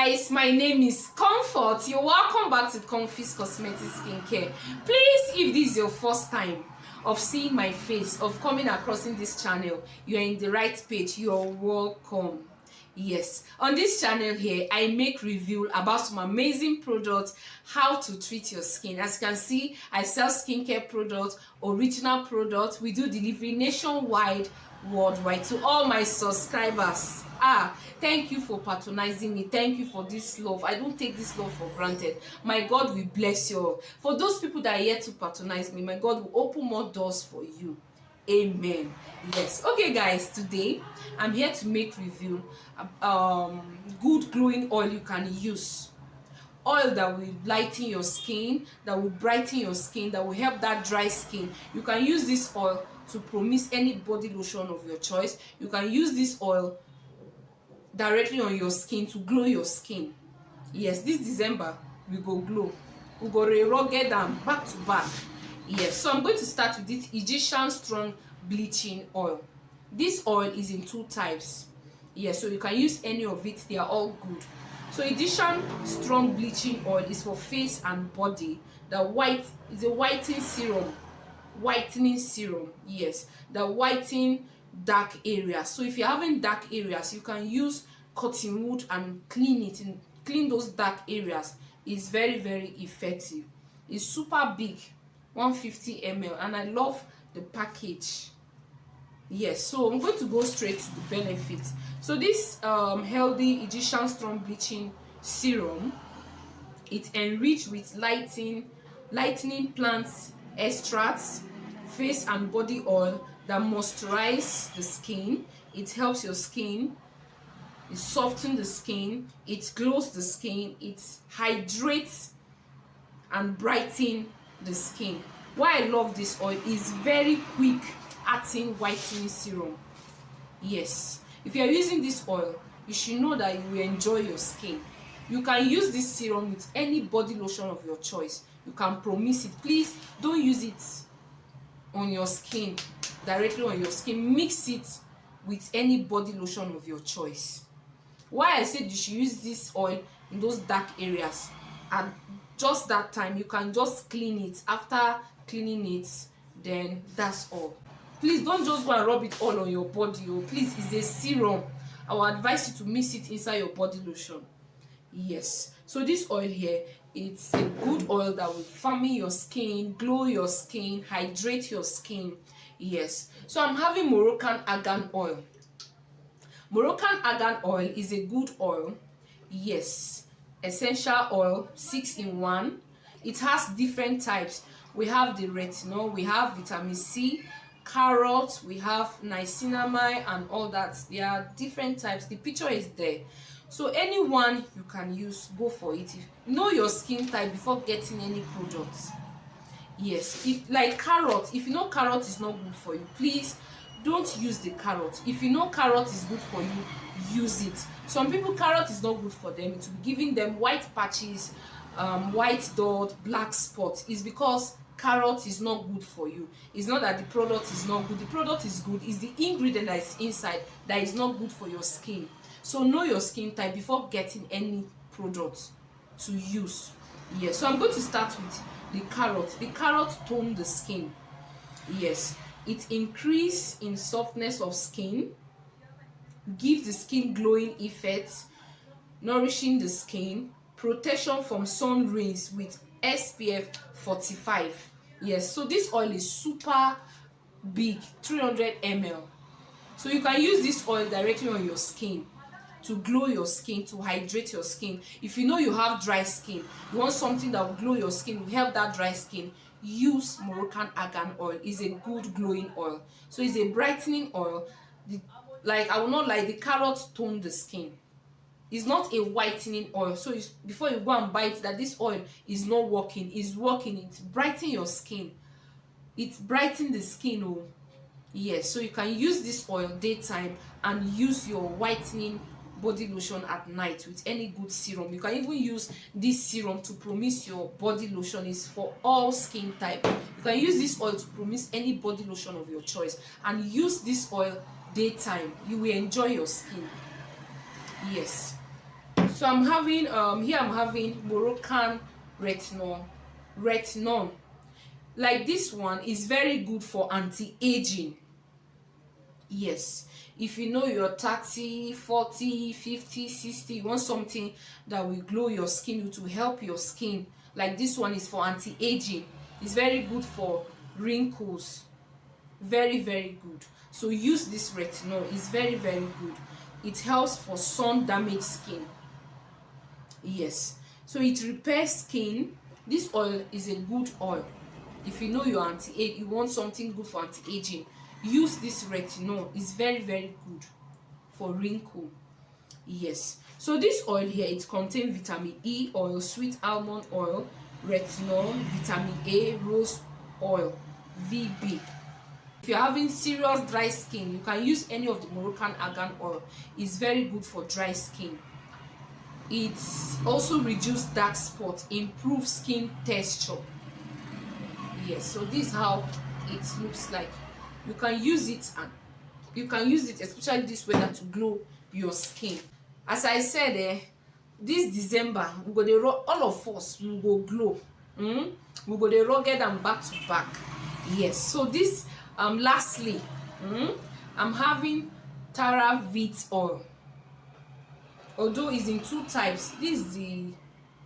guys, my name is Comfort. You're welcome back to Comfy's Cosmetic Skincare. Please, if this is your first time of seeing my face, of coming across in this channel, you're in the right page. You're welcome. Yes, on this channel here, I make review about some amazing products, how to treat your skin. As you can see, I sell skincare products, original products. We do delivery nationwide, worldwide, to all my subscribers. Thank you for patronizing me. Thank you for this love. I don't take this love for granted. My God will bless you all. For those people that are here to patronize me, my God will open more doors for you. Amen. Yes. Okay, guys, today I'm here to make review good glowing oil you can use. Oil that will lighten your skin, that will brighten your skin, that will help that dry skin. You can use this oil to promise any body lotion of your choice. You can use this oil directly on your skin to glow your skin. Yes, this December we go glow. We go rugged and back to back. Yes, so I'm going to start with this Egyptian strong bleaching oil. This oil is in two types. Yes, so you can use any of it. They are all good. So Egyptian strong bleaching oil is for face and body. The white is a whitening serum. Yes, the whitening dark areas. So if you're having dark areas, you can use cotton wool and clean those dark areas. It's very, very effective. It's super big, 150 ml, and I love the package. Yes, so I'm going to go straight to the benefits. So this healthy Egyptian strong bleaching serum, it's enriched with lightening plants extracts, face and body oil that moisturize the skin. It helps your skin, it softens the skin, it glows the skin, it hydrates and brightens the skin. Why I love this oil is very quick acting whitening serum. Yes, if you are using this oil, you should know that you will enjoy your skin. You can use this serum with any body lotion of your choice. You can promise it. Please don't use it on your skin, directly on your skin. Mix it with any body lotion of your choice. Why I said you should use this oil in those dark areas, at just that time you can just clean it. After cleaning it, then that's all. Please don't just go and rub it all on your body. Please, it's a serum. I will advise you to mix it inside your body lotion. Yes, so this oil here, it's a good oil that will firmen your skin, glow your skin, hydrate your skin. Yes, so I'm having Moroccan argan oil. Moroccan argan oil is a good oil. Yes, essential oil, 6 in 1. It has different types. We have the retinol, we have vitamin C, carrot, we have niacinamide and all that. There are different types. The picture is there. So anyone you can use, go for it. Know your skin type before getting any products. Yes, like carrot, if you know carrot is not good for you, please don't use the carrot. If you know carrot is good for you, use it. Some people, carrot is not good for them. It will be giving them white patches, white dot, black spot. It's because carrot is not good for you. It's not that the product is not good. The product is good. It's the ingredient that is inside that is not good for your skin. So know your skin type before getting any product to use. Yes, so I'm going to start with the carrot. The carrot tone the skin. Yes, it increase in softness of skin, give the skin glowing effects, nourishing the skin, protection from sun rays with SPF 45. Yes, so this oil is super big, 300 ml. So you can use this oil directly on your skin to glow your skin, to hydrate your skin. If you know you have dry skin, you want something that will glow your skin, will help that dry skin, use Moroccan argan oil. It's a good glowing oil. So it's a brightening oil. I will not lie, the carrot tone the skin. It's not a whitening oil. So before you go and buy it, that this oil is not working. It's working. It's brightening your skin. It's brightening the skin. Oh, yes. So you can use this oil daytime and use your whitening body lotion at night with any good serum. You can even use this serum to promise your body lotion. Is for all skin type. You can use this oil to promise any body lotion of your choice and use this oil daytime. You will enjoy your skin. Yes. So I'm having here I'm having Moroccan retinol. Like this one is very good for anti-aging. Yes, if you know you're 30, 40, 50, 60, you want something that will glow your skin, to help your skin. Like this one is for anti-aging. It's very good for wrinkles. Very, very good. So use this retinol. It's very, very good. It helps for sun damaged skin. Yes, so it repairs skin. This oil is a good oil. If you know you're you want something good for anti-aging, use this retinol. It's very, very good for wrinkle. Yes, so this oil here, it contains vitamin E oil, sweet almond oil, retinol, vitamin A, rose oil, VB. If you're having serious dry skin, you can use any of the Moroccan argan oil. It's very good for dry skin. It also reduces dark spots, improves skin texture. Yes, so this is how it looks like. You can use it, and you can use it especially this weather to glow your skin. As I said, this December we go dey all of us we go glow. We go dey rugged and back to back. Yes, so this lastly, I'm having Tara Vit oil. Although it's in two types, this is the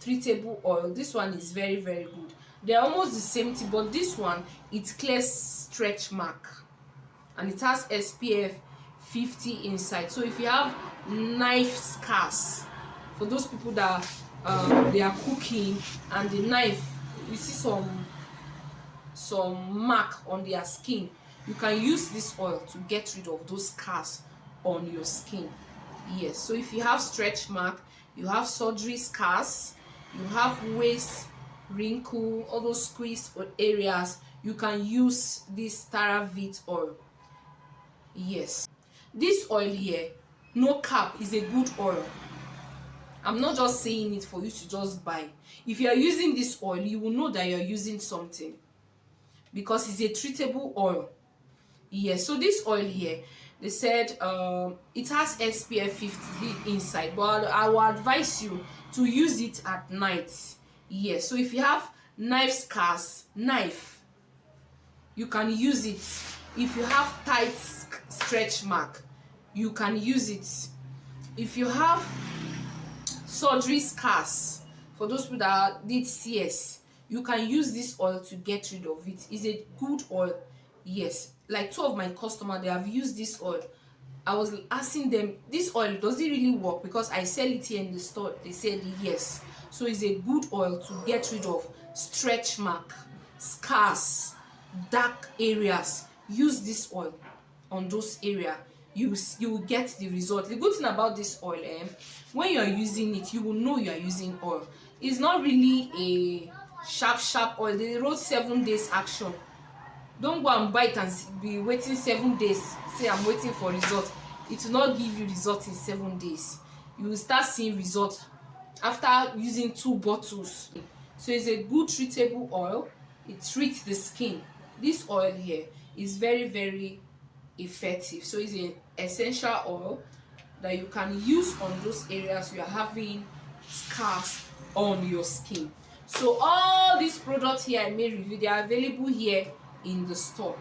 treatable oil. This one is very, very good. They're almost the same thing, but this one, it clears stretch mark and it has SPF 50 inside. So if you have knife scars, for those people that they are cooking and the knife, you see some mark on their skin, you can use this oil to get rid of those scars on your skin. Yes, so if you have stretch mark, you have surgery scars, you have waist wrinkle, all those squeezed areas, you can use this Tara Vit oil. Yes, this oil here, no cap, is a good oil. I'm not just saying it for you to just buy. If you are using this oil, you will know that you're using something, because it's a treatable oil. Yes, so this oil here, they said it has SPF 50 inside, but I will advise you to use it at night. Yes, so if you have knife scars, you can use it. If you have tight stretch mark, you can use it. If you have surgery scars, for those people that did CS, you can use this oil to get rid of it. It's a good oil. Yes, like 2 of my customers, they have used this oil. I was asking them, this oil, does it really work? Because I sell it here in the store. They said yes. So it's a good oil to get rid of stretch mark, scars, dark areas. Use this oil on those areas. You will get the result. The good thing about this oil, when you are using it, you will know you are using oil. It's not really a sharp oil. They wrote 7 days action. Don't go and buy it and be waiting 7 days. Say I'm waiting for result. It will not give you result in 7 days. You will start seeing result after using 2 bottles. So it's a good treatable oil. It treats the skin. This oil here is very, very effective. So it's an essential oil that you can use on those areas you are having scars on your skin. So all these products here I made review, they are available here in the store.